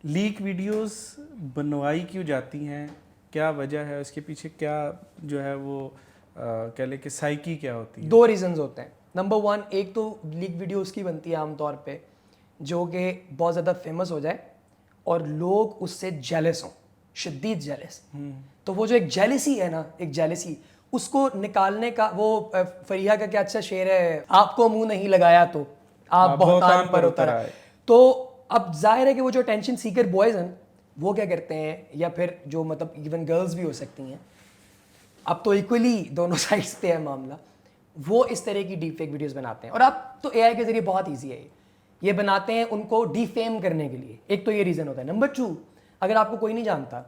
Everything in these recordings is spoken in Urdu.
لیک ویڈیوز بنوائی کیوں جاتی ہیں, کیا وجہ ہے اس کے پیچھے, کیا جو ہے وہ کہہ لیں کہ سائیکی کیا ہوتی ہے؟ 2 ریزنز ہوتے ہیں. نمبر 1, ایک تو لیک ویڈیو اس کی بنتی ہے عام طور پہ جو کہ بہت زیادہ فیمس ہو جائے اور لوگ اس سے جیلس ہوں, شدید جیلس. تو وہ جو ایک جیلسی ہے نا, ایک جیلسی, اس کو نکالنے کا, وہ فریحہ کا کیا اچھا شعر ہے, آپ کو منہ نہیں لگایا تو آپ بہتان پر اتر آئے. تو اب ظاہر ہے کہ وہ جو ٹینشن سیکر بوائز ہیں وہ کیا کرتے ہیں, یا پھر جو مطلب ایون گرلز بھی ہو سکتی ہیں, اب تو ایکولی دونوں سائڈس پہ ہے معاملہ, وہ اس طرح کی ڈیپ فیک ویڈیوز بناتے ہیں. اور اب تو اے آئی کے ذریعے بہت ایزی ہے, یہ بناتے ہیں ان کو ڈی فیم کرنے کے لیے. ایک تو یہ ریزن ہوتا ہے. نمبر 2, اگر آپ کو کوئی نہیں جانتا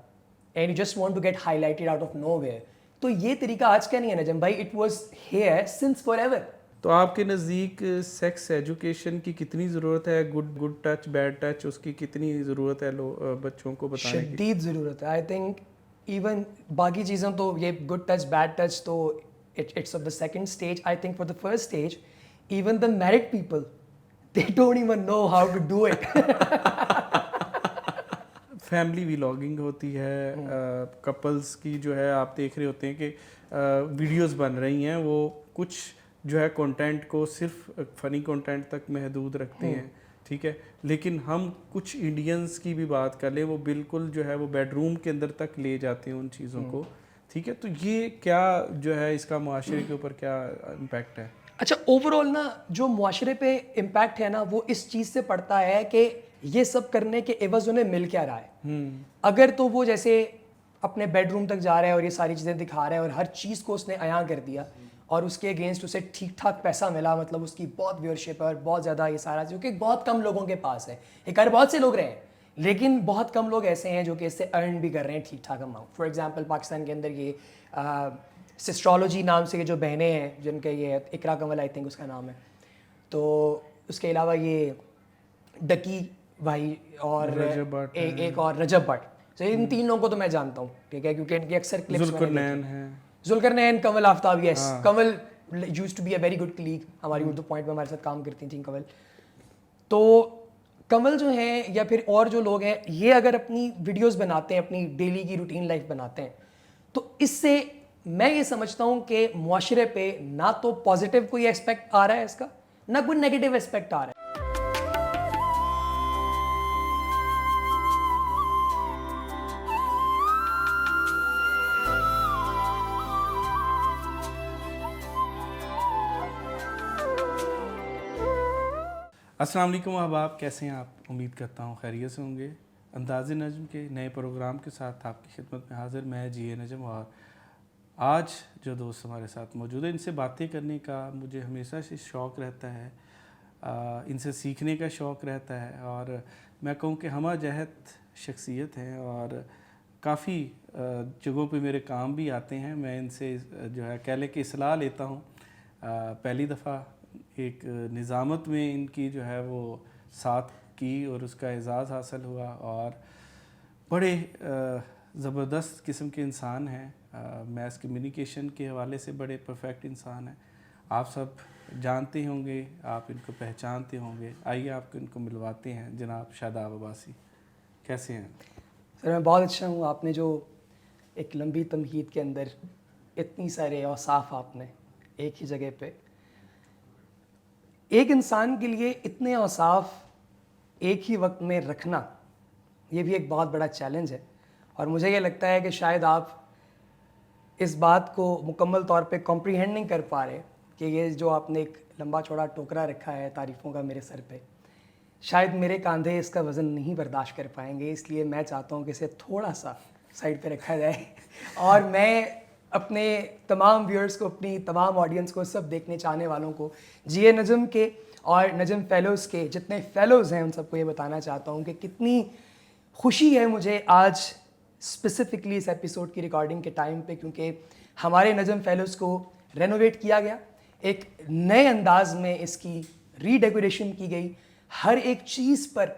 and you just want to get highlighted out of nowhere, تو یہ طریقہ آج کا نہیں ہے نجم بھائی, it was here since forever. تو آپ کے نزدیک سیکس ایجوکیشن کی کتنی ضرورت ہے, گڈ ٹچ بیڈ ٹچ, اس کی کتنی ضرورت ہے بچوں کو بتانے کی؟ شدید ضرورت ہے. آئی تھنک ایون باقی چیزیں تو یہ گڈ ٹچ بیڈ ٹچ تو it's of the second stage. I think for the first stage even the married people they don't even know how to do it. Family vlogging ہوتی ہے, کپلز کی جو ہے آپ دیکھ رہے ہوتے ہیں کہ ویڈیوز بن رہی ہیں, وہ کچھ جو ہے کنٹینٹ کو صرف فنی کنٹینٹ تک محدود رکھتے ہیں, ٹھیک ہے, لیکن ہم کچھ انڈینز کی بھی بات کر لیں, وہ بالکل جو ہے وہ بیڈ روم کے اندر تک لے جاتے ہیں ان چیزوں کو, ٹھیک ہے. تو یہ کیا جو ہے اس کا معاشرے کے اوپر کیا امپیکٹ ہے؟ اچھا, اوور آل نا جو معاشرے پہ امپیکٹ ہے نا وہ اس چیز سے پڑتا ہے کہ یہ سب کرنے کے عوض انہیں مل کیا رہا ہے. اگر تو وہ جیسے اپنے بیڈ روم تک جا رہا ہے اور یہ ساری چیزیں دکھا رہا ہے اور ہر چیز کو اس نے عیاں کر دیا اور اس کے اگینسٹ اسے ٹھیک ٹھاک پیسہ ملا, مطلب اس کی بہت ویورشپ ہے اور بہت زیادہ یہ سارا, جو کہ بہت کم لوگوں کے پاس ہے. ایک اور بہت سے لوگ رہے ہیں لیکن بہت کم لوگ ایسے ہیں جو کہ اس سے ارن بھی کر رہے ہیں ٹھیک ٹھاک اماؤنٹ. فار ایگزامپل پاکستان کے اندر یہ سسٹرالوجی نام سے جو بہنیں ہیں جن کے یہ اقرا کنول آئی تھنک اس کا نام ہے, تو اس کے علاوہ یہ ڈکی بھائی اور ایک اور رجب بٹ, تو ان 3 لوگوں کو تو میں جانتا ہوں, ٹھیک ہے, کیونکہ ان کی اکثر کلپس میں نے Zulqarnain, Kanwal Aftab, yes Kanwal used to be a very good colleague, ہماری اردو پوائنٹ میں ہمارے ساتھ کام کرتی تھیں کنول. تو کنول جو ہیں یا پھر اور جو لوگ ہیں, یہ اگر اپنی ویڈیوز بناتے ہیں, اپنی ڈیلی کی روٹین لائف بناتے ہیں, تو اس سے میں یہ سمجھتا ہوں کہ معاشرے پہ نہ تو پازیٹیو کوئی ایسپیکٹ آ رہا ہے اس کا, نہ کوئی نیگیٹو ایسپیکٹ آ رہا ہے. السلام علیکم احباب, کیسے ہیں آپ؟ امید کرتا ہوں خیریت سے ہوں گے. انداز نجم کے نئے پروگرام کے ساتھ آپ کی خدمت میں حاضر میں جی اے نجم, اور آج جو دوست ہمارے ساتھ موجود ہیں ان سے باتیں کرنے کا مجھے ہمیشہ سے شوق رہتا ہے, ان سے سیکھنے کا شوق رہتا ہے, اور میں کہوں کہ ہمہ جہت شخصیت ہیں اور کافی جگہوں پہ میرے کام بھی آتے ہیں. میں ان سے جو ہے کہہ لے کہ اصلاح لیتا ہوں. پہلی دفعہ ایک نظامت میں ان کی جو ہے وہ ساتھ کی اور اس کا اعزاز حاصل ہوا, اور بڑے زبردست قسم کے انسان ہیں, میس کمیونیکیشن کے حوالے سے بڑے پرفیکٹ انسان ہیں. آپ سب جانتے ہوں گے, آپ ان کو پہچانتے ہوں گے. آئیے آپ کو ان کو ملواتے ہیں. جناب شاداب عباسی, کیسے ہیں؟ سر میں بہت اچھا ہوں. آپ نے جو ایک لمبی تمہید کے اندر اتنی سارے اوصاف آپ نے ایک ہی جگہ پہ, ایک انسان کے لیے اتنے اوصاف ایک ہی وقت میں رکھنا یہ بھی ایک بہت بڑا چیلنج ہے. اور مجھے یہ لگتا ہے کہ شاید آپ اس بات کو مکمل طور پہ کمپریہینڈ نہیں کر پا رہے کہ یہ جو آپ نے ایک لمبا چوڑا ٹوکرا رکھا ہے تعریفوں کا میرے سر پہ, شاید میرے کاندھے اس کا وزن نہیں برداشت کر پائیں گے. اس لیے میں چاہتا ہوں کہ اسے تھوڑا سا سائڈ پہ رکھا جائے, اور میں اپنے تمام ویورز کو, اپنی تمام آڈینس کو, سب دیکھنے چاہنے والوں کو جی اے نجم کے اور نجم فیلوز کے جتنے فیلوز ہیں ان سب کو یہ بتانا چاہتا ہوں کہ کتنی خوشی ہے مجھے آج اسپیسیفکلی اس ایپیسوڈ کی ریکارڈنگ کے ٹائم پہ, کیونکہ ہمارے نجم فیلوز کو رینوویٹ کیا گیا, ایک نئے انداز میں اس کی ری ڈیکوریشن کی گئی. ہر ایک چیز پر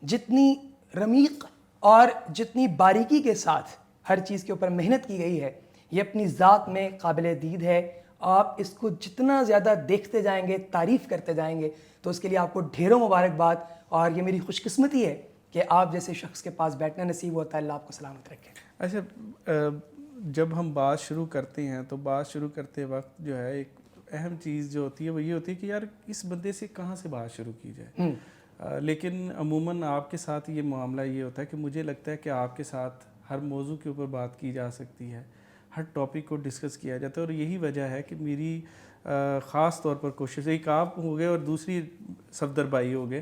جتنی رمیق اور جتنی باریکی کے ساتھ ہر چیز کے اوپر محنت کی گئی ہے, یہ اپنی ذات میں قابل دید ہے. آپ اس کو جتنا زیادہ دیکھتے جائیں گے, تعریف کرتے جائیں گے, تو اس کے لیے آپ کو ڈھیروں مبارکباد. اور یہ میری خوش قسمتی ہے کہ آپ جیسے شخص کے پاس بیٹھنا نصیب ہوتا ہے. اللہ آپ کو سلامت رکھے. اچھا، جب ہم بات شروع کرتے ہیں تو بات شروع کرتے وقت جو ہے ایک اہم چیز جو ہوتی ہے وہ یہ ہوتی ہے کہ یار اس بندے سے کہاں سے بات شروع کی جائے. لیکن عموماً آپ کے ساتھ یہ معاملہ یہ ہوتا ہے کہ مجھے لگتا ہے کہ آپ کے ساتھ ہر موضوع کے اوپر بات کی جا سکتی ہے, ہر ٹاپک کو ڈسکس کیا جاتا ہے, اور یہی وجہ ہے کہ میری خاص طور پر کوشش, ایک آپ ہو گئے اور دوسری صفدر بھائی ہو گئے,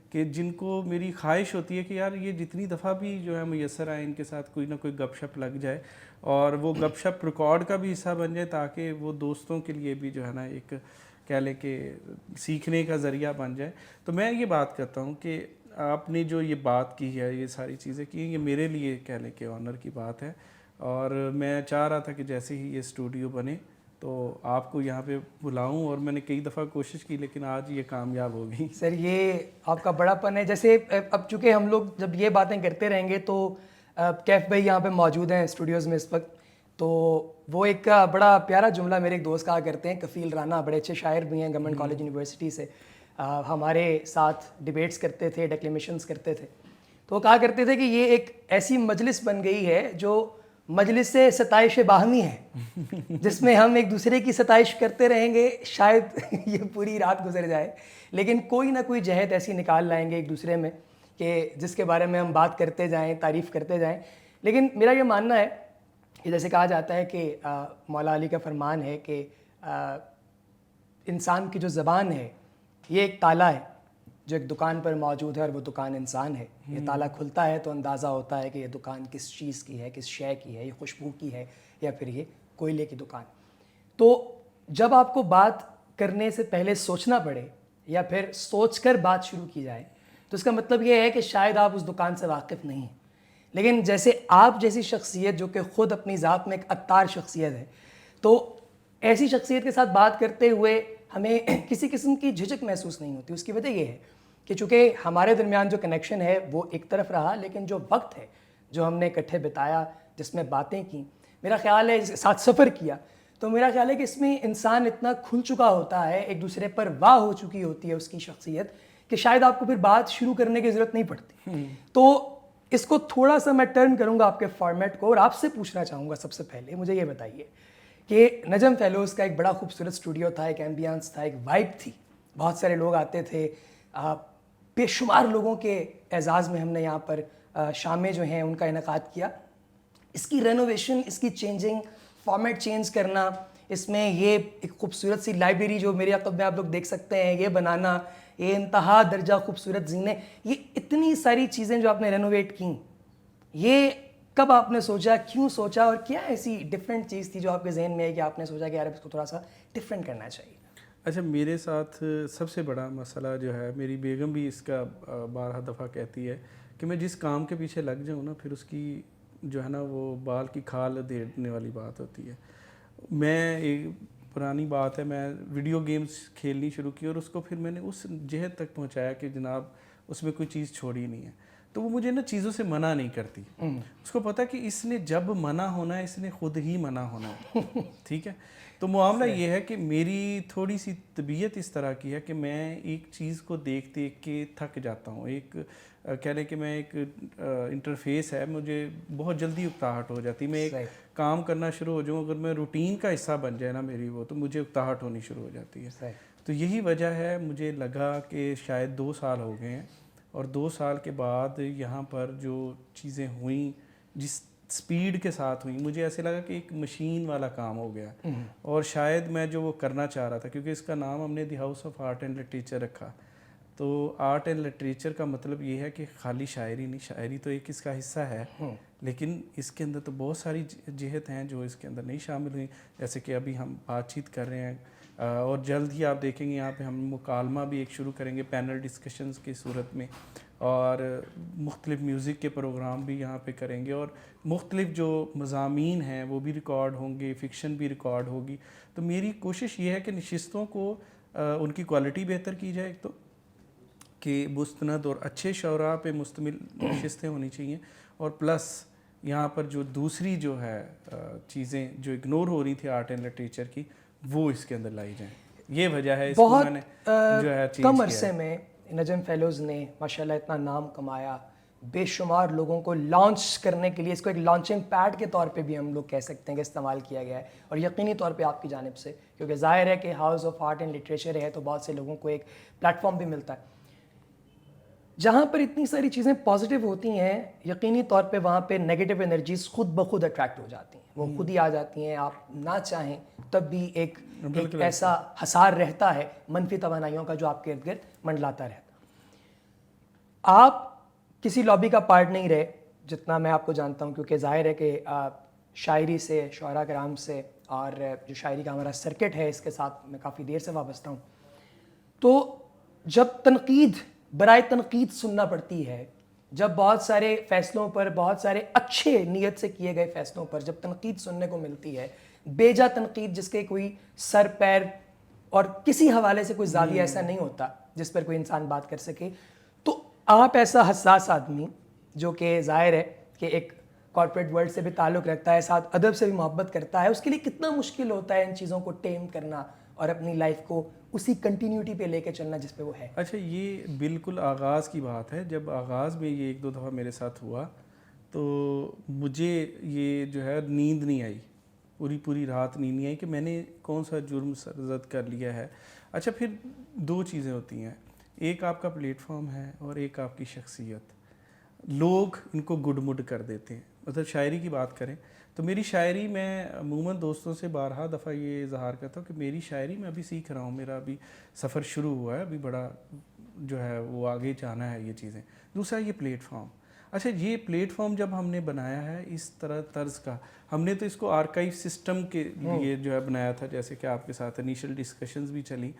کہ جن کو میری خواہش ہوتی ہے کہ یار یہ جتنی دفعہ بھی جو ہے میسر آئے ان کے ساتھ کوئی نہ کوئی گپ شپ لگ جائے, اور وہ گپ شپ ریکارڈ کا بھی حصہ بن جائے, تاکہ وہ دوستوں کے لیے بھی جو ہے نا ایک کہہ لیں کہ سیکھنے کا ذریعہ بن جائے. تو میں یہ بات کرتا ہوں کہ آپ نے جو یہ بات کی ہے, یہ ساری چیزیں کی ہیں, یہ میرے لیے کہہ لیں کہ آنر کی بات ہے, اور میں چاہ رہا تھا کہ جیسے ہی یہ اسٹوڈیو بنے تو آپ کو یہاں پہ بلاؤں, اور میں نے کئی دفعہ کوشش کی لیکن آج یہ کامیاب ہو گئی. سر یہ آپ کا بڑا پن ہے. جیسے اب چونکہ ہم لوگ جب یہ باتیں کرتے رہیں گے تو کیف بھائی یہاں پہ موجود ہیں اسٹوڈیوز میں اس وقت, تو وہ ایک بڑا پیارا جملہ میرے ایک دوست کہا کرتے ہیں, کفیل رانا, بڑے اچھے شاعر بھی ہیں, گورنمنٹ کالج یونیورسٹی سے, ہمارے ساتھ ڈیبیٹس کرتے تھے, ڈیکلیمیشنز کرتے تھے. تو وہ کہا کرتے تھے کہ یہ ایک ایسی مجلس بن گئی ہے جو مجلس سے ستائش باہمی ہے, جس میں ہم ایک دوسرے کی ستائش کرتے رہیں گے, شاید یہ پوری رات گزر جائے, لیکن کوئی نہ کوئی جہت ایسی نکال لائیں گے ایک دوسرے میں کہ جس کے بارے میں ہم بات کرتے جائیں, تعریف کرتے جائیں. لیکن میرا یہ ماننا ہے کہ جیسے کہا جاتا ہے کہ مولا علی کا فرمان ہے کہ انسان کی جو زبان ہے یہ ایک تالا ہے جو ایک دکان پر موجود ہے, اور وہ دکان انسان ہے. یہ تالا کھلتا ہے تو اندازہ ہوتا ہے کہ یہ دکان کس چیز کی ہے, کس شے کی ہے, یہ خوشبو کی ہے یا پھر یہ کوئلے کی دکان. تو جب آپ کو بات کرنے سے پہلے سوچنا پڑے یا پھر سوچ کر بات شروع کی جائے تو اس کا مطلب یہ ہے کہ شاید آپ اس دکان سے واقف نہیں ہیں. لیکن جیسے آپ جیسی شخصیت جو کہ خود اپنی ذات میں ایک عطار شخصیت ہے, تو ایسی شخصیت کے ساتھ بات کرتے ہوئے ہمیں کسی قسم کی جھجک محسوس نہیں ہوتی. اس کی وجہ یہ ہے کہ چونکہ ہمارے درمیان جو کنیکشن ہے وہ ایک طرف رہا, لیکن جو وقت ہے جو ہم نے اکٹھے بتایا, جس میں باتیں کی, میرا خیال ہے ساتھ سفر کیا, تو میرا خیال ہے کہ اس میں انسان اتنا کھل چکا ہوتا ہے, ایک دوسرے پر واہ ہو چکی ہوتی ہے اس کی شخصیت, کہ شاید آپ کو پھر بات شروع کرنے کی ضرورت نہیں پڑتی. تو اس کو تھوڑا سا میں ٹرن کروں گا آپ کے فارمیٹ کو, اور آپ سے پوچھنا چاہوں گا سب سے پہلے مجھے یہ بتائیے کہ نجم فیلوز کا ایک بڑا خوبصورت اسٹوڈیو تھا, ایک ایمبیانس تھا, ایک وائب تھی, بہت سارے لوگ آتے تھے, بے شمار لوگوں کے اعزاز میں ہم نے یہاں پر شامیں جو ہیں ان کا انعقاد کیا. اس کی رینوویشن, اس کی چینجنگ, فارمیٹ چینج کرنا, اس میں یہ ایک خوبصورت سی لائبریری جو میرے عقب میں آپ لوگ دیکھ سکتے ہیں یہ بنانا, یہ انتہا درجہ خوبصورت زینے, یہ اتنی ساری چیزیں جو آپ نے رینوویٹ کیں, یہ کب آپ نے سوچا, کیوں سوچا, اور کیا ایسی ڈفرینٹ چیز تھی جو آپ کے ذہن میں ہے کہ آپ نے سوچا کہ یار اس کو تھوڑا سا ڈفرینٹ کرنا چاہیے؟ اچھا, میرے ساتھ سب سے بڑا مسئلہ جو ہے, میری بیگم بھی اس کا بارہ دفعہ کہتی ہے کہ میں جس کام کے پیچھے لگ جاؤں نا پھر اس کی جو ہے نا وہ بال کی کھال دینے والی بات ہوتی ہے. میں ایک پرانی بات ہے, میں ویڈیو گیمز کھیلنی شروع کی اور اس کو پھر میں نے اس جہت تک پہنچایا کہ جناب اس میں کوئی چیز چھوڑی نہیں ہے, تو وہ مجھے نا چیزوں سے منع نہیں کرتی. اس کو پتہ کہ اس نے جب منع ہونا ہے اس نے خود ہی منع ہونا ہے, ٹھیک ہے. تو معاملہ یہ ہے کہ میری تھوڑی سی طبیعت اس طرح کی ہے کہ میں ایک چیز کو دیکھ دیکھ کے تھک جاتا ہوں. ایک کہہ لیں کہ میں ایک انٹرفیس ہے, مجھے بہت جلدی اکتاہٹ ہو جاتی. میں ایک کام کرنا شروع ہو جاؤں, اگر میں روٹین کا حصہ بن جائے نا میری وہ, تو مجھے اکتاہٹ ہونی شروع ہو جاتی ہے. تو یہی وجہ ہے, مجھے لگا کہ شاید 2 سال ہو گئے ہیں, اور 2 سال کے بعد یہاں پر جو چیزیں ہوئیں جس سپیڈ کے ساتھ ہوئیں, مجھے ایسے لگا کہ ایک مشین والا کام ہو گیا. اور شاید میں جو وہ کرنا چاہ رہا تھا, کیونکہ اس کا نام ہم نے the house of art and literature رکھا, تو آرٹ اینڈ لٹریچر کا مطلب یہ ہے کہ خالی شاعری نہیں, شاعری تو ایک اس کا حصہ ہے, لیکن اس کے اندر تو بہت ساری جہت ہیں جو اس کے اندر نہیں شامل ہوئیں, جیسے کہ ابھی ہم بات چیت کر رہے ہیں, اور جلد ہی آپ دیکھیں گے یہاں پہ ہم مکالمہ بھی ایک شروع کریں گے پینل ڈسکشنز کی صورت میں, اور مختلف میوزک کے پروگرام بھی یہاں پہ کریں گے, اور مختلف جو مضامین ہیں وہ بھی ریکارڈ ہوں گے, فکشن بھی ریکارڈ ہوگی. تو میری کوشش یہ ہے کہ نشستوں کو ان کی کوالٹی بہتر کی جائے, ایک تو کہ مستند اور اچھے شعراء پہ مشتمل نشستیں ہونی چاہیے, اور پلس یہاں پر جو دوسری جو ہے چیزیں جو اگنور ہو رہی تھی آرٹ اینڈ لٹریچر کی, وہ اس کے اندر لائی جائیں. یہ وجہ ہے اس کو میں نے جو ہے کم عرصے میں نجم فیلوز نے ماشاءاللہ اتنا نام کمایا, بے شمار لوگوں کو لانچ کرنے کے لیے، اس کو ایک لانچنگ پیڈ کے طور پہ بھی ہم لوگ کہہ سکتے ہیں کہ استعمال کیا گیا ہے، اور یقینی طور پہ آپ کی جانب سے، کیونکہ ظاہر ہے کہ house of art and literature ہے تو بہت سے لوگوں کو ایک پلیٹ فارم بھی ملتا ہے. جہاں پر اتنی ساری چیزیں پازیٹیو ہوتی ہیں، یقینی طور پہ وہاں پہ نیگیٹو انرجیز خود بخود اٹریکٹ ہو جاتی ہیں، وہ خود ہی آ جاتی ہیں. آپ نہ چاہیں تب بھی ایک ایسا حصار رہتا ہے منفی توانائیوں کا جو آپ کے ارد گرد منڈلاتا رہتا. آپ کسی لابی کا پارٹ نہیں رہے جتنا میں آپ کو جانتا ہوں، کیونکہ ظاہر ہے کہ شاعری سے، شعراء کرام سے، اور جو شاعری کا ہمارا سرکٹ ہے اس کے ساتھ میں کافی دیر سے وابستہ ہوں. تو جب تنقید برائے تنقید سننا پڑتی ہے، جب بہت سارے فیصلوں پر، بہت سارے اچھے نیت سے کیے گئے فیصلوں پر جب تنقید سننے کو ملتی ہے، بیجا تنقید جس کے کوئی سر پیر اور کسی حوالے سے کوئی زاویہ ایسا نہیں ہوتا جس پر کوئی انسان بات کر سکے، تو آپ ایسا حساس آدمی جو کہ ظاہر ہے کہ ایک کارپوریٹ ورلڈ سے بھی تعلق رکھتا ہے، ساتھ ادب سے بھی محبت کرتا ہے، اس کے لیے کتنا مشکل ہوتا ہے ان چیزوں کو ٹیم کرنا اور اپنی لائف کو اسی کنٹینیوٹی پہ لے کے چلنا جس پہ وہ ہے. اچھا، یہ بالکل آغاز کی بات ہے. جب آغاز میں یہ 1-2 دفعہ میرے ساتھ ہوا تو مجھے یہ جو ہے نیند نہیں آئی، پوری رات نیند نہیں آئی کہ میں نے کون سا جرم سرزد کر لیا ہے. اچھا، پھر 2 چیزیں ہوتی ہیں، ایک آپ کا پلیٹ فارم ہے اور ایک آپ کی شخصیت. لوگ ان کو گڈ مڈ کر دیتے ہیں. مطلب شاعری کی بات کریں تو میری شاعری، میں عموماً دوستوں سے بارہا دفعہ یہ اظہار کرتا ہوں کہ میری شاعری میں ابھی سیکھ رہا ہوں، میرا ابھی سفر شروع ہوا ہے، ابھی بڑا جو ہے وہ آگے جانا ہے یہ چیزیں. دوسرا یہ پلیٹ فارم. اچھا، یہ پلیٹ فارم جب ہم نے بنایا ہے اس طرح طرز کا، ہم نے تو اس کو آرکائیو سسٹم کے لیے جو ہے بنایا تھا، جیسے کہ آپ کے ساتھ انیشل ڈسکشنز بھی چلیں،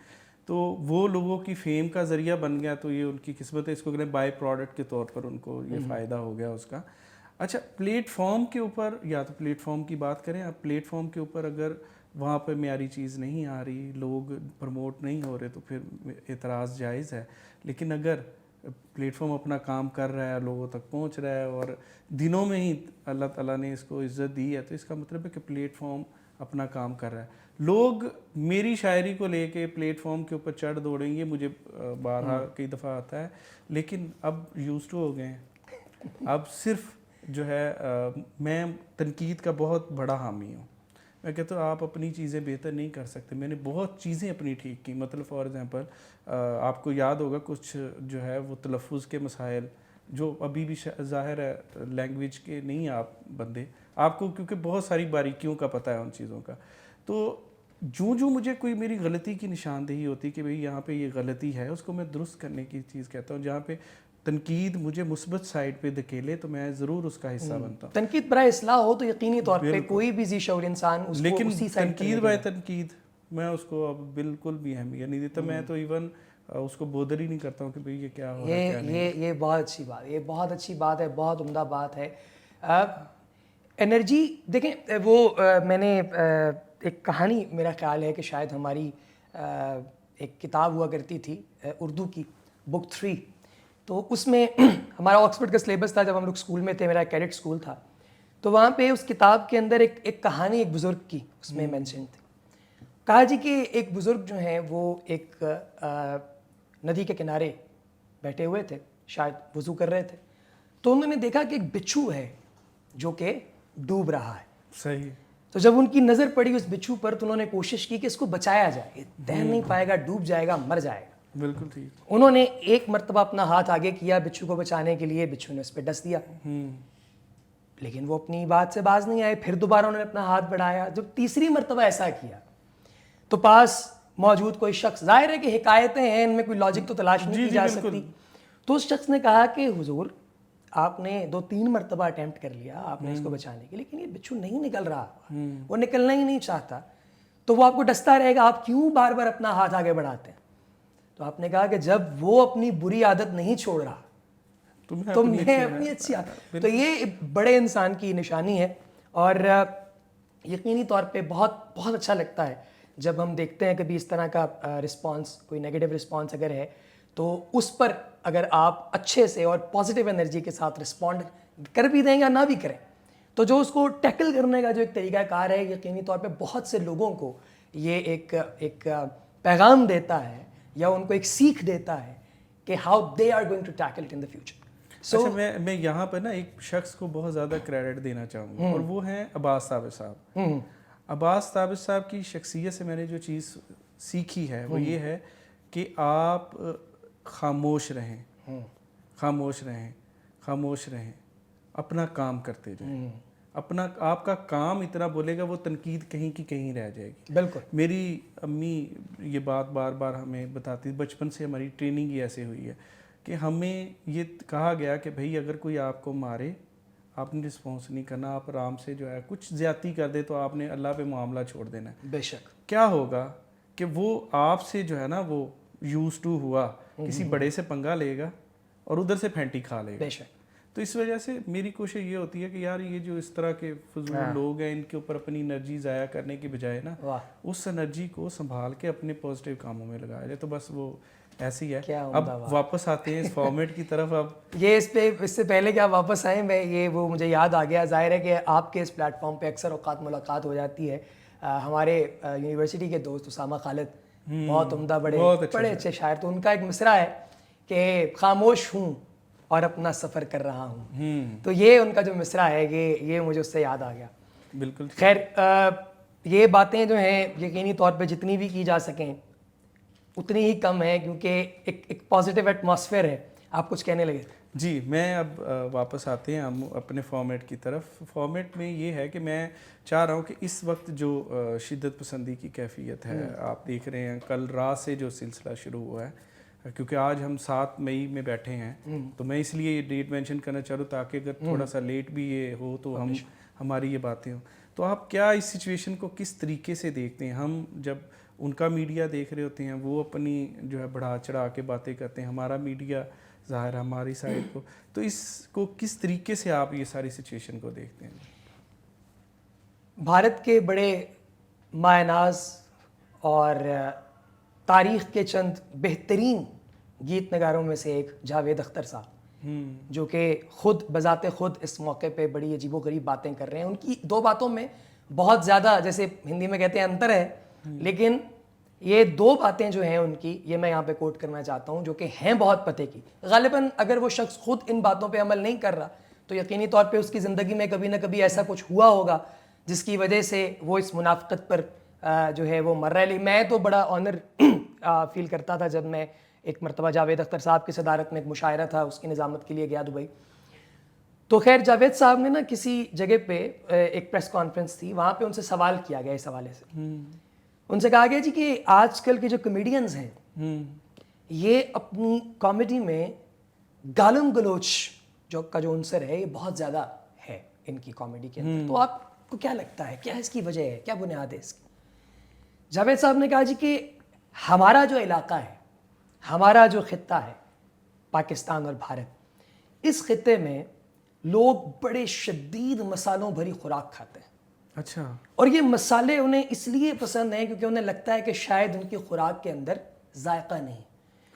تو وہ لوگوں کی فیم کا ذریعہ بن گیا، تو یہ ان کی قسمت ہے، اس کو کہتے ہیں بائی پروڈکٹ کے طور پر ان کو یہ فائدہ ہو گیا اس کا. اچھا، پلیٹ فارم کے اوپر، یا تو پلیٹ فارم کی بات کریں، اب پلیٹ فارم کے اوپر اگر وہاں پہ معیاری چیز نہیں آ رہی، لوگ پروموٹ نہیں ہو رہے، تو پھر اعتراض جائز ہے. لیکن اگر پلیٹ فارم اپنا کام کر رہا ہے، لوگوں تک پہنچ رہا ہے، اور دنوں میں ہی اللہ تعالیٰ نے اس کو عزت دی ہے، تو اس کا مطلب ہے کہ پلیٹ فارم اپنا کام کر رہا ہے. لوگ میری شاعری کو لے کے پلیٹ فارم کے اوپر چڑھ دوڑیں گے، مجھے بارہا کئی دفعہ آتا ہے، لیکن اب یوز ٹو ہو گئے ہیں. اب صرف جو ہے میں تنقید کا بہت بڑا حامی ہوں. میں کہتا ہوں آپ اپنی چیزیں بہتر نہیں کر سکتے. میں نے بہت چیزیں اپنی ٹھیک کی. مطلب فار ایگزامپل آپ کو یاد ہوگا کچھ جو ہے وہ تلفظ کے مسائل جو ابھی بھی ظاہر ہے لینگویج کے نہیں آپ بندے، آپ کو کیونکہ بہت ساری باریکیوں کا پتہ ہے ان چیزوں کا، تو جو مجھے کوئی میری غلطی کی نشاندہی ہوتی کہ بھئی یہاں پہ یہ غلطی ہے، اس کو میں درست کرنے کی چیز کہتا ہوں. جہاں پہ تنقید مجھے مثبت سائڈ پہ دھکیلے تو میں ضرور اس کا حصہ بنتا ہوں. تنقید برائے اصلاح ہو تو یقینی طور پہ کوئی بھی ذی شعور انسان اس کو اسی سائڈ. لیکن تنقید برائے تنقید میں اس کو اب بالکل بھی اہمیت نہیں دیتا. میں تو ایون اس کو بودر ہی نہیں کرتا ہوں کہ بھئی یہ کیا ہو رہا ہے، کیا نہیں. یہ بہت اچھی بات، یہ بہت اچھی بات ہے، بہت عمدہ بات ہے. انرجی دیکھیں، وہ میں نے ایک کہانی، میرا خیال ہے کہ شاید ہماری ایک کتاب ہوا کرتی تھی اردو کی، بک 3، تو اس میں ہمارا آکسفورڈ کا سلیبس تھا جب ہم لوگ اسکول میں تھے، میرا کیڈٹ اسکول تھا، تو وہاں پہ اس کتاب کے اندر ایک کہانی ایک بزرگ کی اس میں مینشن تھی. کہا جی کہ ایک بزرگ جو ہیں وہ ایک ندی کے کنارے بیٹھے ہوئے تھے، شاید وضو کر رہے تھے، تو انہوں نے دیکھا کہ ایک بچھو ہے جو کہ ڈوب رہا ہے. صحیح. تو جب ان کی نظر پڑی اس بچھو پر تو انہوں نے کوشش کی کہ اس کو بچایا جائے، یہ تیر نہیں پائے گا، ڈوب جائے گا، مر جائے گا. بالکل ٹھیک. انہوں نے ایک مرتبہ اپنا ہاتھ آگے کیا بچھو کو بچانے کے لیے، بچھو نے اس پہ ڈس دیا، لیکن وہ اپنی بات سے باز نہیں آئے. پھر دوبارہ انہوں نے اپنا ہاتھ بڑھایا. جب تیسری مرتبہ ایسا کیا تو پاس موجود کوئی شخص، ظاہر ہے کہ حکایتیں ہیں، ان میں کوئی لاجک تو تلاش نہیں کی جا سکتی، تو اس شخص نے کہا کہ حضور آپ نے 2-3 مرتبہ اٹیمپٹ کر لیا آپ نے اس کو بچانے کی، لیکن یہ بچھو نہیں نکل رہا، وہ نکلنا ہی نہیں چاہتا، تو وہ آپ کو ڈستا رہے گا، آپ کیوں بار بار اپنا ہاتھ آگے بڑھاتے ہیں؟ تو آپ نے کہا کہ جب وہ اپنی بری عادت نہیں چھوڑ رہا تو میں اپنی اچھی عادت. تو یہ بڑے انسان کی نشانی ہے. اور یقینی طور پہ بہت بہت اچھا لگتا ہے جب ہم دیکھتے ہیں کبھی اس طرح کا رسپانس، کوئی نیگیٹو رسپانس اگر ہے تو اس پر اگر آپ اچھے سے اور پازیٹیو انرجی کے ساتھ رسپونڈ کر بھی دیں یا نہ بھی کریں، تو جو اس کو ٹیکل کرنے کا جو ایک طریقہ کار ہے، یقینی طور پہ بہت سے لوگوں کو یہ ایک پیغام دیتا ہے یا ان کو ایک سیکھ دیتا ہے کہ how they are going to tackle it in the future. اچھا میں یہاں پہ نا ایک شخص کو بہت زیادہ کریڈٹ دینا چاہوں گا اور وہ ہیں عباس ثابت صاحب. عباس ثابت صاحب کی شخصیت سے میں نے جو چیز سیکھی ہے وہ یہ ہے کہ آپ خاموش رہیں, خاموش رہیں, خاموش رہیں, اپنا کام کرتے جائیں. اپنا آپ کا کام اتنا بولے گا وہ تنقید کہیں کی کہیں رہ جائے گی. بالکل. میری امی یہ بات بار بار ہمیں بتاتی, بچپن سے ہماری ٹریننگ ہی ایسے ہوئی ہے کہ ہمیں یہ کہا گیا کہ بھائی اگر کوئی آپ کو مارے آپ نے رسپانس نہیں کرنا, آپ آرام سے جو ہے کچھ زیادتی کر دے تو آپ نے اللہ پہ معاملہ چھوڑ دینا ہے. بے شک. کیا ہوگا کہ وہ آپ سے جو ہے نا وہ یوز ٹو ہوا, کسی بڑے سے پنگا لے گا اور ادھر سے پھینٹی کھا لے گا. بے شک. تو اس وجہ سے میری کوشش یہ ہوتی ہے کہ یار یہ جو اس طرح کے فضول لوگ ہیں ان کے اوپر اپنی انرجی ضائع کرنے کی بجائے نا اس انرجی کو سنبھال کے اپنے پازیٹیو کاموں میں لگایا جائے. تو بس وہ ایسی ہے. اب واپس آتے ہیں اس فارمیٹ کی طرف. اب یہ اس سے پہلے کہ آپ واپس آئیں, میں یہ وہ مجھے یاد آ گیا, ظاہر ہے کہ آپ کے اس پلیٹ فارم پہ اکثر اوقات ملاقات ہو جاتی ہے. ہمارے یونیورسٹی کے دوست اسامہ خالد بہت عمدہ بڑے اچھے شاعر, تو ان کا ایک مصرع ہے کہ خاموش ہوں اور اپنا سفر کر رہا ہوں. تو یہ ان کا جو مصرع ہے یہ مجھے اس سے یاد آ گیا. بالکل. خیر یہ باتیں جو ہیں یقینی طور پہ جتنی بھی کی جا سکیں اتنی ہی کم ہے, کیونکہ ایک پازیٹیو ایٹماسفیئر ہے. آپ کچھ کہنے لگے. جی میں اب واپس آتے ہیں ہم اپنے فارمیٹ کی طرف. فارمیٹ میں یہ ہے کہ میں چاہ رہا ہوں کہ اس وقت جو شدت پسندی کی کیفیت ہے, آپ دیکھ رہے ہیں کل رات سے جو سلسلہ شروع ہوا ہے, کیونکہ آج ہم 7 مئی میں بیٹھے ہیں تو میں اس لیے یہ ڈیٹ مینشن کرنا چاہ رہا ہوں تاکہ اگر تھوڑا سا لیٹ بھی یہ ہو تو ہماری یہ باتیں ہوں. تو آپ کیا اس سچویشن کو کس طریقے سے دیکھتے ہیں؟ ہم جب ان کا میڈیا دیکھ رہے ہوتے ہیں وہ اپنی جو ہے بڑھا چڑھا کے باتیں کرتے ہیں, ہمارا میڈیا ظاہر ہماری سائڈ کو, تو اس کو کس طریقے سے آپ یہ ساری سچویشن کو دیکھتے ہیں؟ بھارت کے بڑے مایہ ناز اور تاریخ کے چند بہترین گیت نگاروں میں سے ایک جاوید اختر صاحب, جو کہ خود بذات خود اس موقع پہ بڑی عجیب و غریب باتیں کر رہے ہیں. ان کی 2 باتوں میں بہت زیادہ, جیسے ہندی میں کہتے ہیں, انتر ہے, لیکن یہ 2 باتیں جو ہیں ان کی, یہ میں یہاں پہ کوٹ کرنا چاہتا ہوں, جو کہ ہیں بہت پتے کی. غالباً اگر وہ شخص خود ان باتوں پہ عمل نہیں کر رہا تو یقینی طور پہ اس کی زندگی میں کبھی نہ کبھی ایسا کچھ ہوا ہوگا جس کی وجہ سے وہ اس منافقت پر جو ہے وہ مر رہا ہے. میں تو بڑا آنر فیل کرتا تھا جب میں ایک مرتبہ جاوید اختر صاحب کی صدارت میں ایک مشاعرہ تھا, اس کی نظامت کے لیے گیا دبئی. تو خیر جاوید صاحب نے نا کسی جگہ پہ ایک پریس کانفرنس تھی, وہاں پہ ان سے سوال کیا گیا اس حوالے سے. ان سے کہا گیا جی کہ آج کل کے جو کمیڈینز ہیں یہ اپنی کامیڈی میں گالم گلوچ جو عنصر ہے یہ بہت زیادہ ہے ان کی کامیڈی کے اندر. تو آپ کو کیا لگتا ہے, کیا اس کی وجہ ہے, کیا بنیاد ہے اس کی؟ جاوید صاحب نے کہا جی کہ ہمارا جو علاقہ ہے, ہمارا جو خطہ ہے پاکستان اور بھارت, اس خطے میں لوگ بڑے شدید مسالوں بھری خوراک کھاتے ہیں. اچھا. اور یہ مسالے انہیں اس لیے پسند ہیں کیونکہ انہیں لگتا ہے کہ شاید ان کی خوراک کے اندر ذائقہ نہیں.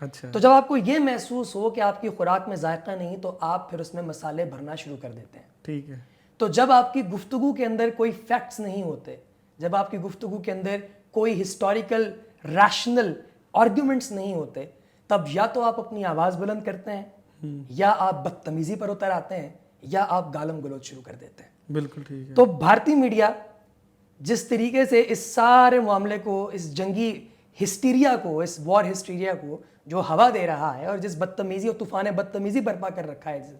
اچھا. تو جب آپ کو یہ محسوس ہو کہ آپ کی خوراک میں ذائقہ نہیں تو آپ پھر اس میں مسالے بھرنا شروع کر دیتے ہیں. ٹھیک ہے. تو جب آپ کی گفتگو کے اندر کوئی فیکٹس نہیں ہوتے, جب آپ کی گفتگو کے اندر کوئی ہسٹوریکل ریشنل آرگیومنٹس نہیں ہوتے, تب یا تو آپ اپنی آواز بلند کرتے ہیں یا آپ بدتمیزی پر اتر آتے ہیں یا آپ گالم گلوچ شروع کر دیتے ہیں. بالکل ٹھیک ہے. تو بھارتی میڈیا جس طریقے سے اس سارے معاملے کو, اس جنگی ہسٹیریا کو, اس وار ہسٹیریا کو جو ہوا دے رہا ہے اور جس بدتمیزی اور طوفان بدتمیزی برپا کر رکھا ہے,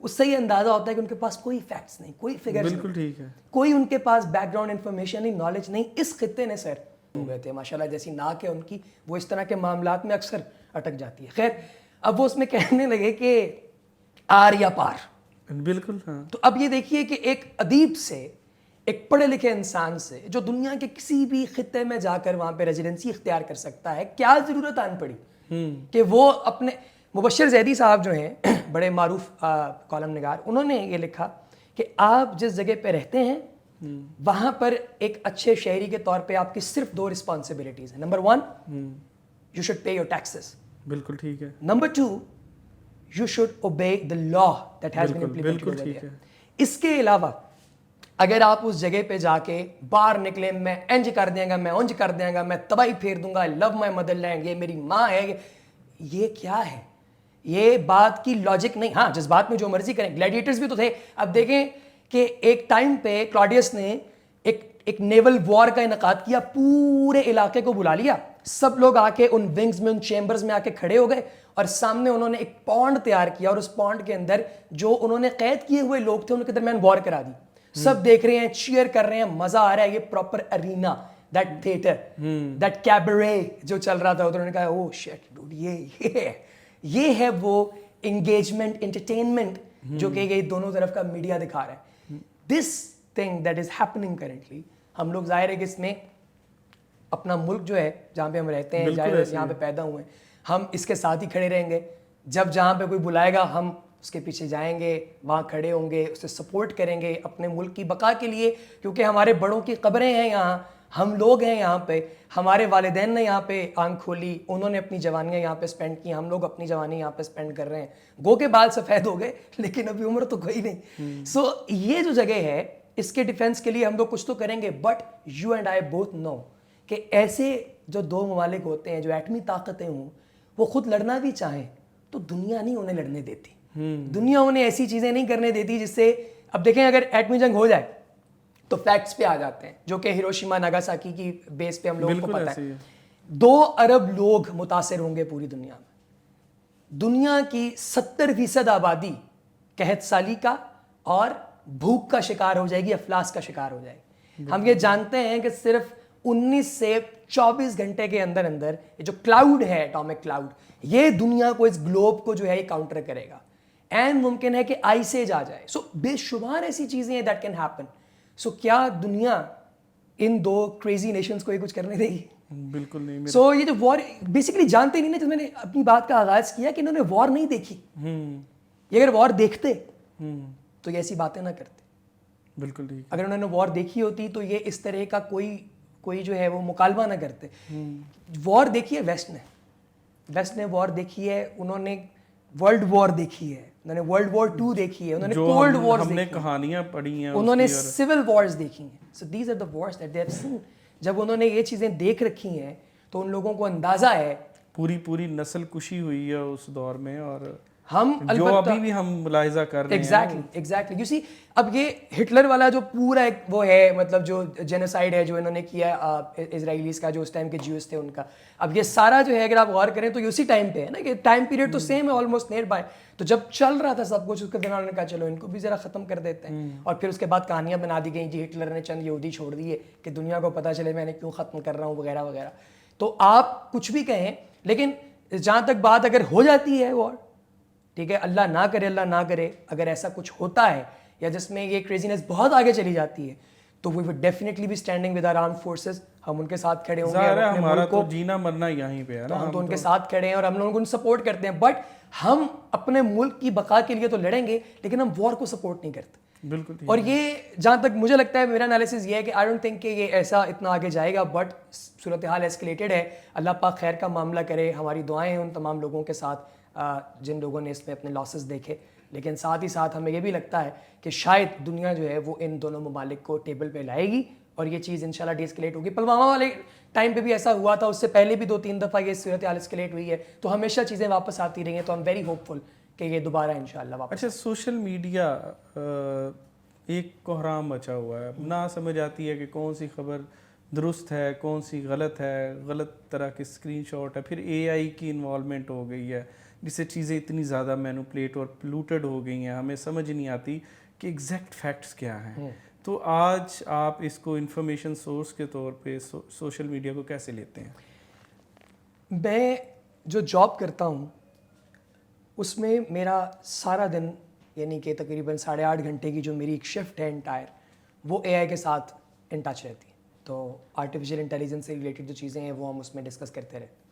اس سے یہ اندازہ ہوتا ہے کہ ان کے پاس کوئی فیکٹس نہیں, کوئی فگرز نہیں. بالکل ٹھیک ہے. کوئی ان کے پاس بیک گراؤنڈ انفارمیشن نہیں, نالج نہیں. اس خطے نے سر ہو گئے تھے ماشاءاللہ, جیسی ناک ہے ان کی, وہ اس طرح کے معاملات میں اکثر اٹک جاتی ہے. خیر اب وہ اس میں کہنے لگے کہ آر یا پار. بالکل. ہاں. تو اب یہ دیکھیے کہ ایک ادیب سے, ایک پڑھے لکھے انسان سے جو دنیا کے کسی بھی خطے میں جا کر وہاں پہ ریزیڈنسی اختیار کر سکتا ہے, کیا ضرورت آن پڑی کہ وہ اپنے مبشر زیدی صاحب جو ہیں بڑے معروف کالم نگار, انہوں نے یہ لکھا کہ آپ جس جگہ پہ رہتے ہیں وہاں پر ایک اچھے شہری کے طور پہ آپ کی صرف 2 رسپانسبلٹیز ہیں. Number 1 you should pay your taxes. بالکل ٹھیک ہے. Number 2 you should obey the law that has been implemented over there. اس کے علاوہ اگر آپ اس جگہ پہ جا کے باہر نکلے, میں انج کر دیں گا, میں اونج کر دیں گا, میں تباہی پھیر دوں گا, I love my mother land, یہ میری ماں ہے, یہ کیا ہے؟ یہ بات کی لاجک نہیں. ہاں جذبات میں جو مرضی کریں, گلیڈیٹرز بھی تو تھے. اب دیکھیں کہ ایک ٹائم پہ کلاڈیس نے ایک نیول وار کا انعقاد کیا, پورے علاقے کو بلا لیا, سب لوگ آ کے ان ونگز میں, ان چیمبرز میں آ کے کھڑے ہو گئے, اور سامنے انہوں نے ایک پونڈ تیار کیا, اور اس پونڈ کے اندر جو انہوں نے قید کیے ہوئے لوگ تھے ان کے درمیان وار کرا دی. سب دیکھ رہے ہیں, چیئر کر رہے ہیں, مزہ آ رہا ہے. یہ proper arena, that theatre, that cabaret جو چل رہا تھا ادھر, انہوں نے کہا او شٹ ڈوڈ, یہ ہے وہ انگیجمنٹ, انٹرٹینمنٹ جو کہ یہ دونوں طرف کا میڈیا دکھا رہا ہے. This thing that is happening currently, ہم لوگ ظاہر ہے کہ اس میں اپنا ملک جو ہے جہاں پہ ہم رہتے ہیں, یہاں پہ پیدا ہوئے ہیں, ہم اس کے ساتھ ہی کھڑے رہیں گے. جب جہاں پہ کوئی بلائے گا ہم اس کے پیچھے جائیں گے, وہاں کھڑے ہوں گے, اسے سپورٹ کریں گے اپنے ملک کی بقا کے لیے, کیونکہ ہمارے بڑوں کی قبریں ہیں یہاں, ہم لوگ ہیں یہاں پہ, ہمارے والدین نے یہاں پہ آنکھ کھولی, انہوں نے اپنی جوانیاں یہاں پہ اسپینڈ کی, ہم لوگ اپنی جوانی یہاں پہ اسپینڈ کر رہے ہیں. گو کے بال سفید ہو گئے لیکن ابھی عمر تو کوئی نہیں. سو یہ جو جگہ ہے اس کے ڈیفینس کے لیے ہم لوگ کچھ تو کریں گے. But you and I both know کہ ایسے جو دو ممالک ہوتے ہیں جو ایٹمی طاقتیں ہوں, وہ خود لڑنا بھی چاہیں تو دنیا نہیں انہیں لڑنے دیتی. دنیا انہیں ایسی چیزیں نہیں کرنے دیتی جس سے, اب دیکھیں اگر ایٹمی جنگ ہو جائے تو فیکٹس پہ آ جاتے ہیں, جو کہ ہیروشیما ناگاساکی کی بیس پہ ہم لوگوں کو پتہ ہے. 2 ارب لوگ متاثر ہوں گے پوری دنیا میں. دنیا کی 70% آبادی قحط سالی کا اور بھوک کا شکار ہو جائے گی, افلاس کا شکار ہو جائے گی. ہم یہ جانتے ہیں کہ صرف 19 سے 24 گھنٹے کے اندر اندر یہ جو کلاؤڈ ہے, ایٹامک کلاؤڈ, یہ دنیا کو, اس گلوب کو جو ہے یہ کاؤنٹر کرے گا. اینڈ ممکن ہے کہ آئس ایج آ جائے. سو بے شمار ایسی چیزیں ہیں دیٹ کین ہیپن. سو کیا دنیا ان 2 کریزی نیشنز کو یہ کچھ کرنے دے گی؟ بالکل نہیں. سو یہ جو وار بیسیکلی جانتے نہیں نا, جب میں نے اپنی بات کا آغاز کیا کہ انہوں نے وار نہیں دیکھی. یہ اگر وار دیکھتے تو یہ ایسی باتیں نہ کرتے. بالکل ٹھیک. اگر انہوں نے وار دیکھی ہوتی تو یہ اس طرح کا کوئی جو ہے وہ مکالمہ نہ کرتے. وار دیکھی ہے ویسٹ نے وار دیکھی ہے, انہوں نے ورلڈ وار دیکھی ہے, انہوں نے ورلڈ وار 2 دیکھی ہے, انہوں نے کولڈ وار دیکھی ہے, ہم نے کہانیاں پڑھی ہیں, انہوں نے سول وارز دیکھی ہیں. So these are the wars that they have seen. جب انہوں نے یہ چیزیں دیکھ رکھی ہیں تو ان لوگوں کو اندازہ ہے. پوری نسل کشی ہوئی ہے اس دور میں, اور ہم جو ابھی بھی ہم ملاحظہ کر رہے ہیں. ایگزیکٹلی یو سی, اب یہ ہٹلر والا جو پورا ایک وہ ہے, مطلب جو جینوسائیڈ ہے جو انہوں نے کیا اسرائیلیز کا, جو اس ٹائم کے جیوز تھے ان کا, اب یہ سارا جو ہے اگر آپ غور کریں تو یہ اسی ٹائم پہ ہے نا, کہ ٹائم پیریڈ تو سیم ہے آلموسٹ نیئر بائی. تو جب چل رہا تھا سب کچھ, اس کے دوران انہوں نے کہا چلو ان کو بھی ذرا ختم کر دیتے ہیں, اور پھر اس کے بعد کہانیاں بنا دی گئیں جی ہٹلر نے چند یہودی چھوڑ دیے کہ دنیا کو پتہ چلے میں نے کیوں ختم کر رہا ہوں وغیرہ وغیرہ. تو آپ کچھ بھی کہیں, لیکن جہاں تک بات اگر ہو جاتی ہے وار, ٹھیک ہے, اللہ نہ کرے اگر ایسا کچھ ہوتا ہے یا جس میں یہ کریزینس بہت آگے چلی جاتی ہے, تو we would definitely be standing with our armed forces. ہم ان کے ساتھ کھڑے ہوں گے, ہمارا تو جینا مرنا یہیں پہ ہے نا, ہم تو ان کے ساتھ کھڑے ہیں اور ہم لوگوں کو سپورٹ کرتے ہیں. بٹ ہم اپنے ملک کی بقا کے لیے تو لڑیں گے, لیکن ہم وار کو سپورٹ نہیں کرتے. بالکل. اور یہ جہاں تک مجھے لگتا ہے, میرا انالیسس یہ ہے کہ آئی ڈونٹ تھنک کہ یہ ایسا اتنا آگے جائے گا, بٹ صورتحال ایسکلیٹڈ ہے. اللہ پاک خیر کا معاملہ کرے. ہماری دعائیں ہیں ان تمام لوگوں کے ساتھ جن لوگوں نے اس میں اپنے لاسز دیکھے. لیکن ساتھ ہی ساتھ ہمیں یہ بھی لگتا ہے کہ شاید دنیا جو ہے وہ ان دونوں ممالک کو ٹیبل پہ لائے گی اور یہ چیز انشاءاللہ ڈی ایسکلیٹ ہوگی. پلوامہ والے ٹائم پہ بھی ایسا ہوا تھا, اس سے پہلے بھی 2-3 دفعہ یہ صورتحال ایسکلیٹ ہوئی ہے, تو ہمیشہ چیزیں واپس آتی رہی ہیں. تو ہم ویری ہوپ فل کہ یہ دوبارہ انشاءاللہ واپس. اچھا, سوشل میڈیا ایک کوہرام مچا ہوا ہے, نہ سمجھ آتی ہے کہ کون سی خبر درست ہے, کون سی غلط ہے, غلط طرح کے اسکرین شاٹ ہے. پھر اے آئی کی انوالومنٹ ہو گئی ہے جس سے چیزیں اتنی زیادہ مینوپلیٹ اور پلوٹڈ ہو گئی ہیں, ہمیں سمجھ نہیں آتی کہ ایگزیکٹ فیکٹس کیا ہیں. تو آج آپ اس کو انفارمیشن سورس کے طور پہ سوشل میڈیا کو کیسے لیتے ہیں؟ میں جو جاب کرتا ہوں اس میں میرا سارا دن, یعنی کہ تقریباً 8.5 گھنٹے کی جو میری ایک شفٹ ہے انٹائر, وہ اے آئی کے ساتھ ان ٹچ رہتی ہے. تو آرٹیفیشیل انٹیلیجنس سے ریلیٹڈ جو چیزیں ہیں وہ ہم اس میں ڈسکس کرتے رہتے ہیں,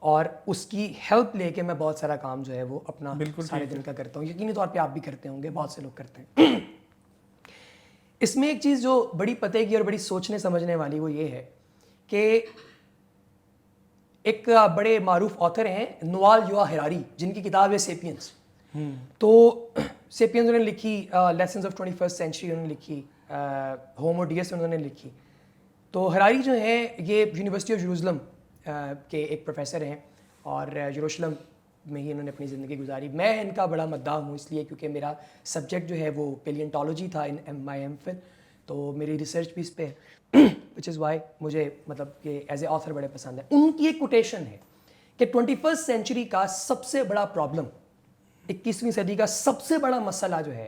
اور اس کی ہیلپ لے کے میں بہت سارا کام جو ہے وہ اپنا سارے دن کا کرتا ہوں. یقینی طور پہ آپ بھی کرتے ہوں گے, بہت سے لوگ کرتے ہیں. اس میں ایک چیز جو بڑی پتہ کی اور بڑی سوچنے سمجھنے والی وہ یہ ہے کہ ایک بڑے معروف آتھر ہیں نوال یوہا ہراری, جن کی کتاب ہے سیپینس. تو سیپینس انہوں نے لکھی, لیسنز آف 21st سینچری انہوں نے لکھی, ہومو ڈیس انہوں نے لکھی. تو ہراری جو ہیں یہ یونیورسٹی آف یروشلم کے ایک پروفیسر ہیں, اور یروشلم میں ہی انہوں نے اپنی زندگی گزاری. میں ان کا بڑا مداح ہوں اس لیے کیونکہ میرا سبجیکٹ جو ہے وہ پیلینٹالوجی تھا ان مائی ایم فل, تو میری ریسرچ بھی اس پہ ہے, وچ از وائی مجھے مطلب کہ ایز اے آتھر بڑے پسند ہیں. ان کی ایک کوٹیشن ہے کہ 21st سینچری کا سب سے بڑا پرابلم, 21ویں صدی کا سب سے بڑا مسئلہ جو ہے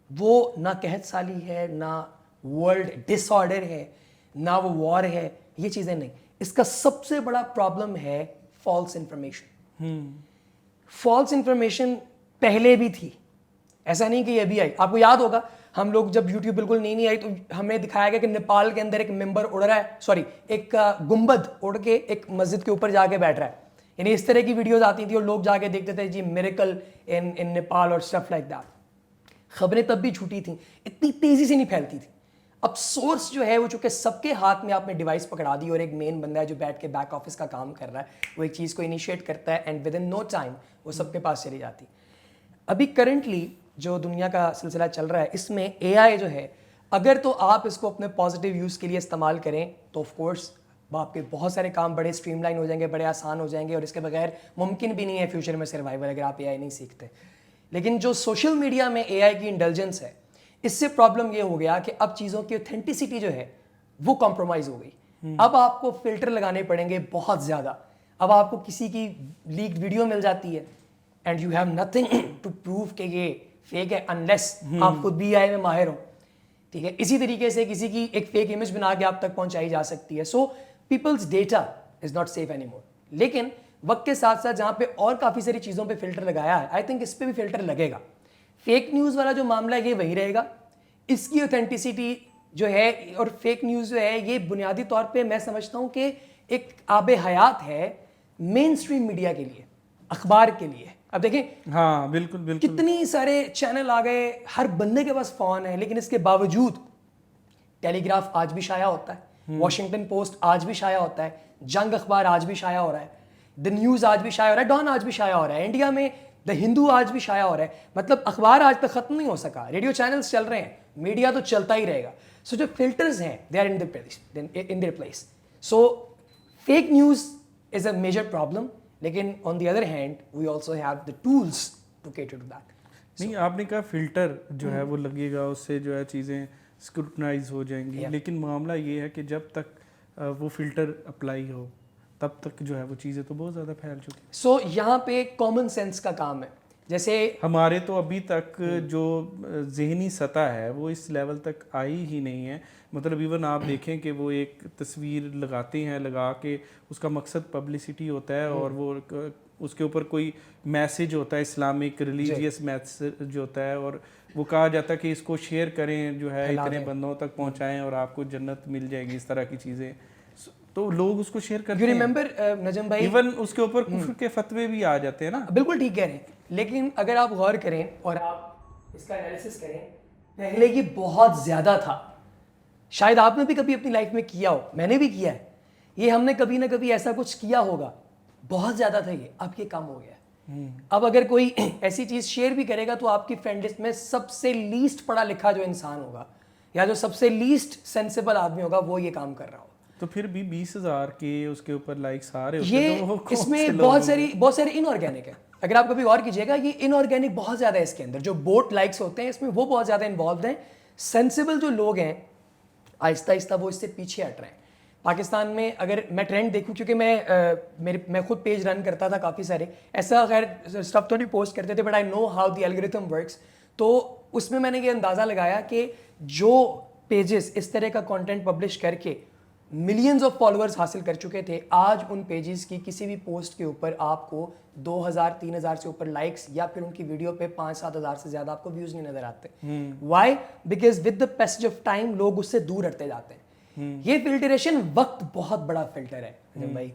وہ نہ قحط سالی ہے, نہ ورلڈ ڈس آرڈر ہے, نہ وہ وار ہے, یہ چیزیں نہیں. اس کا سب سے بڑا پرابلم ہے فالس انفارمیشن. فالس انفارمیشن پہلے بھی تھی, ایسا نہیں کہ یہ ابھی آئی. آپ کو یاد ہوگا ہم لوگ جب یوٹیوب بالکل نہیں آئی تو ہمیں دکھایا گیا کہ نیپال کے اندر ایک ممبر اڑ رہا ہے, ایک گنبد اڑ کے ایک مسجد کے اوپر جا کے بیٹھ رہا ہے. یعنی اس طرح کی ویڈیوز آتی تھی اور لوگ جا کے دیکھتے تھے جی میریکل ان نیپال اور اسٹف لائک دیٹ. خبریں تب بھی جھوٹی تھیں, اتنی تیزی سے نہیں پھیلتی تھی. اب سورس جو ہے وہ چونکہ سب کے ہاتھ میں آپ نے ڈیوائس پکڑا دی اور ایک مین بندہ ہے جو بیٹھ کے بیک آفس کا کام کر رہا ہے, وہ ایک چیز کو انیشیٹ کرتا ہے and within no time وہ سب کے پاس چلی جاتی. ابھی کرنٹلی جو دنیا کا سلسلہ چل رہا ہے اس میں اے آئی جو ہے, اگر تو آپ اس کو اپنے پازیٹیو یوز کے لیے استعمال کریں تو آف کورس آپ کے بہت سارے کام بڑے اسٹریم لائن ہو جائیں گے, بڑے آسان ہو جائیں گے, اور اس کے بغیر ممکن بھی نہیں ہے فیوچر میں سروائیول اگر آپ اے آئی نہیں سیکھتے. لیکن جو سوشل میڈیا میں اے آئی کی انڈلجنس ہے, اس سے پرابلم یہ ہو گیا کہ اب چیزوں کی اوتھینٹسٹی جو ہے وہ کمپرومائز ہو گئی. اب آپ کو فلٹر لگانے پڑیں گے بہت زیادہ. اب آپ کو کسی کی لیکڈ ویڈیو مل جاتی ہے and you have nothing to prove کہ یہ فیک ہے انلیس آپ خود بھی آئی میں ماہر ہو. ٹھیک ہے, اسی طریقے سے کسی کی ایک فیک امیج بنا کے آپ تک پہنچائی جا سکتی ہے. So people's data is not safe any more. لیکن وقت کے ساتھ ساتھ جہاں پہ اور کافی ساری چیزوں پہ فلٹر لگایا ہے, آئی تھنک اس پہ بھی فلٹر لگے گا. فیک نیوز والا جو معاملہ ہے یہ وہی رہے گا. اس کی اوتھینٹسٹی جو ہے اور فیک نیوز جو ہے یہ بنیادی طور پہ میں سمجھتا ہوں کہ ایک آب حیات ہے مین اسٹریم میڈیا کے لیے, اخبار کے لیے. اب دیکھیں ہاں بالکل بالکل کتنی سارے چینل آ گئے, ہر بندے کے پاس فون ہے, لیکن اس کے باوجود ٹیلی گراف آج بھی شائع ہوتا ہے, واشنگٹن پوسٹ آج بھی شائع ہوتا ہے, جنگ اخبار آج بھی شائع ہو رہا ہے, دا نیوز آج بھی شائع ہو رہا ہے, ڈان آج بھی شائع ہو رہا ہے, انڈیا میں دا ہندو آج بھی شائع ہو رہا ہے. مطلب اخبار آج تک ختم نہیں ہو سکا, ریڈیو چینلز چل رہے ہیں, میڈیا تو چلتا ہی رہے گا. سو جو فلٹرز ہیں they are in their place. So fake news is a major problem, لیکن on the other hand we also have the tools to cater to that. نہیں آپ نے کہا فلٹر جو ہے وہ لگے گا, اس سے جو ہے چیزیں اسکروٹنائز ہو جائیں گی, لیکن معاملہ یہ ہے کہ جب تک وہ فلٹر اپلائی ہو تب تک جو ہے وہ چیزیں تو بہت زیادہ پھیل چکی ہیں. سو یہاں پہ کامن سینس کا کام ہے. جیسے ہمارے تو ابھی تک جو ذہنی سطح ہے وہ اس لیول تک آئی ہی نہیں ہے. مطلب ایون آپ دیکھیں کہ وہ ایک تصویر لگاتے ہیں, لگا کے اس کا مقصد پبلسٹی ہوتا ہے اور وہ اس کے اوپر کوئی میسج ہوتا ہے, اسلامک ریلیجیس میسج ہوتا ہے, اور وہ کہا جاتا ہے کہ اس کو شیئر کریں, جو ہے اتنے بندوں تک پہنچائیں اور آپ کو جنت مل جائے گی, اس طرح کی چیزیں. تو لوگ اس کو شیئر کرتے ہیں. ریممبر نجم بھائی, ایون اس کے اوپر کفر کے فتوے بھی آ جاتے ہیں نا. بالکل ٹھیک کہہ رہے ہیں, لیکن اگر آپ غور کریں اور آپ اس کا انالیسس کریں, پہلے یہ بہت زیادہ تھا. شاید آپ نے بھی کبھی اپنی لائف میں کیا ہو, میں نے بھی کیا ہے, یہ ہم نے کبھی نہ کبھی ایسا کچھ کیا ہوگا. بہت زیادہ تھا یہ, اب یہ کم ہو گیا ہے. اب اگر کوئی ایسی چیز شیئر بھی کرے گا تو آپ کی فرینڈ لسٹ میں سب سے لیسٹ پڑھا لکھا جو انسان ہوگا یا جو سب سے لیسٹ سینسیبل آدمی ہوگا وہ یہ کام کر رہا ہوگا. تو پھر بھی 20,000 کے اس کے اوپر لائکس آ رہے ہوتے یہ اس میں بہت سارے ان آرگینک ہے. اگر آپ کبھی غور کیجیے گا, یہ ان آرگینک بہت زیادہ ہے اس کے اندر. جو بوٹ لائکس ہوتے ہیں اس میں وہ بہت زیادہ انوالوڈ ہیں. سینسیبل جو لوگ ہیں آہستہ آہستہ وہ اس سے پیچھے ہٹ رہے ہیں. پاکستان میں اگر میں ٹرینڈ دیکھوں, کیونکہ میں خود پیج رن کرتا تھا کافی سارے, ایسا خیر اسٹف تو نہیں پوسٹ کرتے تھے, but I know how the algorithm works. تو اس میں نے یہ اندازہ لگایا کہ جو پیجز اس طرح کا کانٹینٹ پبلش کر کے ملینز آف فالوورز حاصل کر چکے تھے, آج ان پیجز کی کسی بھی پوسٹ کے اوپر آپ کو 2,000-3,000 سے اوپر لائکس یا پھر ان کی ویڈیو پہ 5-7 ہزار سے زیادہ آپ کو ویوز نہیں نظر آتے. Why? Because with the passage of time لوگ اس سے دور ہٹتے جاتے ہیں. یہ فلٹریشن وقت بہت بڑا فلٹر ہے بھائی.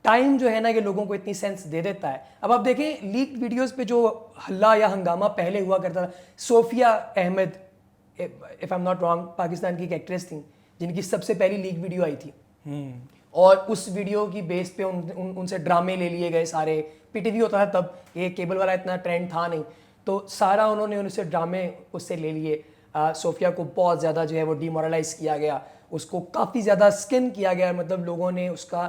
ٹائم جو ہے نا یہ لوگوں کو اتنی سینس دے دیتا ہے. اب آپ دیکھیں لیکڈ ویڈیوز پہ جو ہلا یا ہنگامہ پہلے ہوا کرتا تھا, Sofia Ahmed if I am not wrong Pakistan کی ایک ایکٹریس تھیں جن کی سب سے پہلی لیک ویڈیو آئی تھی, اور اس ویڈیو کی بیس پہ ان سے ڈرامے لے لیے گئے سارے. پی ٹی وی ہوتا تھا تب, یہ کیبل والا اتنا ٹرینڈ تھا نہیں, تو سارا انہوں نے ان سے ڈرامے اس سے لے لیے. صوفیہ کو بہت زیادہ جو ہے وہ ڈی مورلائز کیا گیا, اس کو کافی زیادہ اسکن کیا گیا, مطلب لوگوں نے اس کا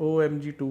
OMG 2,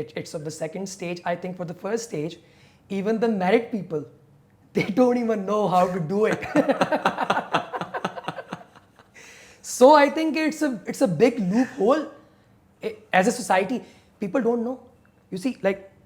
it's of the second stage. I think for the first stage, even the married people, they don't even know how to do it. So I think it's a big loophole as a society. People don't know. You see, like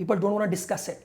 people don't want to discuss it.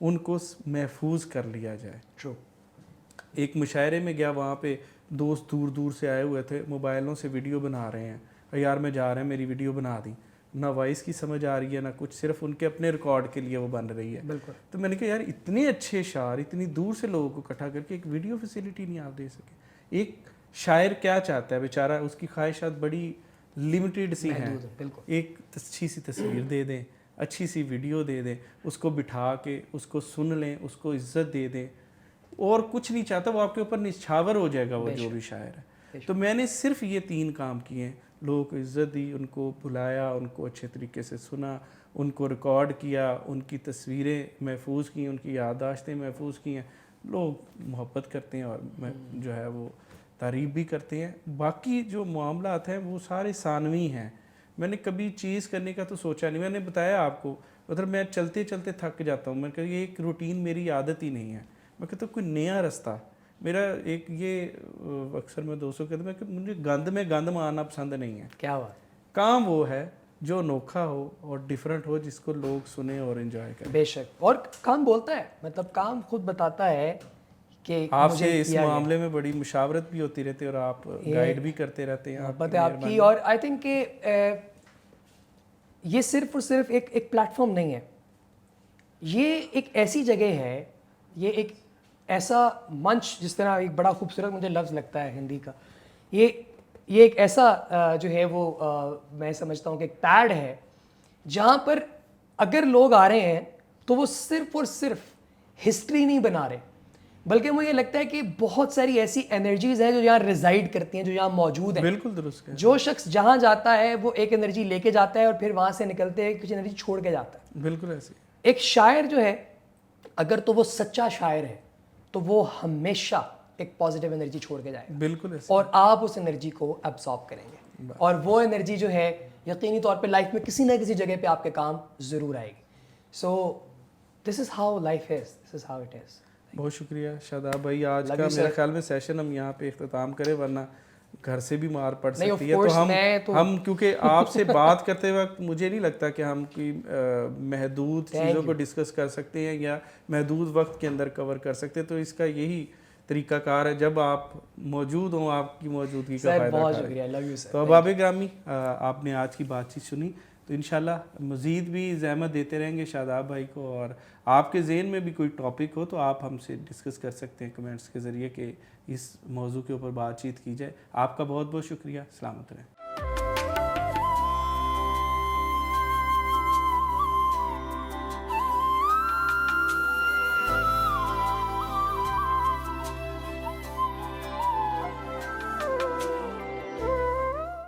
ان کو محفوظ کر لیا جائے. ٹرو. ایک مشاعرے میں گیا, وہاں پہ دوست دور دور سے آئے ہوئے تھے, موبائلوں سے ویڈیو بنا رہے ہیں, یار میں جا رہا ہے میری ویڈیو بنا دی, نہ وائس کی سمجھ آ رہی ہے نہ کچھ, صرف ان کے اپنے ریکارڈ کے لیے وہ بن رہی ہے. بالکل. تو میں نے کہا یار اتنے اچھے شاعر اتنی دور سے لوگوں کو اکٹھا کر کے ایک ویڈیو فیسیلٹی نہیں آپ دے سکے. ایک شاعر کیا چاہتا ہے بیچارہ, اس کی خواہشات بڑی لمیٹیڈ سی ہیں. ایک اچھی سی تصویر دے دیں, اچھی سی ویڈیو دے دیں, اس کو بٹھا کے اس کو سن لیں, اس کو عزت دے دیں, اور کچھ نہیں چاہتا, وہ آپ کے اوپر نچھاور ہو جائے گا وہ جو بھی شاعر ہے. تو میں نے صرف یہ 3 کام کیے ہیں, لوگوں کو عزت دی, ان کو بلایا, ان کو اچھے طریقے سے سنا, ان کو ریکارڈ کیا, ان کی تصویریں محفوظ کی, ان کی یادداشتیں محفوظ کی ہیں. لوگ محبت کرتے ہیں اور جو ہے وہ تعریف بھی کرتے ہیں. باقی جو معاملات ہیں وہ سارے ثانوی ہیں. میں نے کبھی چیز کرنے کا تو سوچا نہیں. میں نے بتایا آپ کو, مطلب میں چلتے چلتے تھک جاتا ہوں. میں کہ یہ ایک روٹین میری عادت ہی نہیں ہے. میں کہتا ہوں کوئی نیا رستہ میرا, ایک یہ اکثر میں دوستوں کہتا ہوں کہ مجھے گند مارنا پسند نہیں ہے. کیا بات. کام وہ ہے جو انوکھا ہو اور ڈیفرنٹ ہو, جس کو لوگ سنیں اور انجوائے کریں. بے شک. اور کام بولتا ہے, مطلب کام خود بتاتا ہے کہ آپ سے اس معاملے میں بڑی مشاورت بھی ہوتی رہتی ہے اور آپ گائیڈ بھی کرتے رہتے ہیں. محبت ہے آپ کی. اور آئی تھنک کہ یہ صرف اور صرف ایک پلیٹ فارم نہیں ہے, یہ ایک ایسی جگہ ہے, یہ ایک ایسا منچ, جس طرح ایک بڑا خوبصورت مجھے لفظ لگتا ہے ہندی کا, یہ ایک ایسا جو ہے وہ میں سمجھتا ہوں کہ ایک پیڈ ہے جہاں پر اگر لوگ آ رہے ہیں تو وہ صرف اور صرف ہسٹری نہیں بنا رہے, بلکہ مجھے لگتا ہے کہ بہت ساری ایسی انرجیز ہیں جو یہاں ریزائڈ کرتی ہیں, جو یہاں موجود ہیں. بالکل درست ہے. جو شخص جہاں جاتا ہے وہ ایک انرجی لے کے جاتا ہے اور پھر وہاں سے نکلتے ہیں کچھ انرجی چھوڑ کے جاتا ہے. بالکل ایسے. ایک شاعر جو ہے, اگر تو وہ سچا شاعر ہے تو وہ ہمیشہ ایک پازیٹیو انرجی چھوڑ کے جائے گا. بالکل ایسے. اور آپ اس انرجی کو ایبزارب کریں گے, اور وہ انرجی جو ہے یقینی طور پہ لائف میں کسی نہ کسی جگہ پہ آپ کے کام ضرور آئے گی. So this is how life is, this is how it is. بہت شکریہ شاداب بھائی. آج کا میرے خیال میں سیشن ہم یہاں پہ اختتام کریں, ورنہ گھر سے بھی مار پڑ سکتی ہے. تو ہم کیونکہ آپ سے بات کرتے وقت مجھے نہیں لگتا کہ ہم کوئی محدود چیزوں کو ڈسکس کر سکتے ہیں یا محدود وقت کے اندر کور کر سکتے. تو اس کا یہی طریقہ کار ہے, جب آپ موجود ہوں آپ کی موجودگی کا فائدہ اٹھائیں. تو احباب گرامی, آپ نے آج کی بات چیت سنی, تو انشاءاللہ مزید بھی زحمت دیتے رہیں گے شاداب بھائی کو, اور آپ کے ذہن میں بھی کوئی ٹاپک ہو تو آپ ہم سے ڈسکس کر سکتے ہیں کمنٹس کے ذریعے کہ اس موضوع کے اوپر بات چیت کی جائے. آپ کا بہت بہت شکریہ. سلامت رہیں.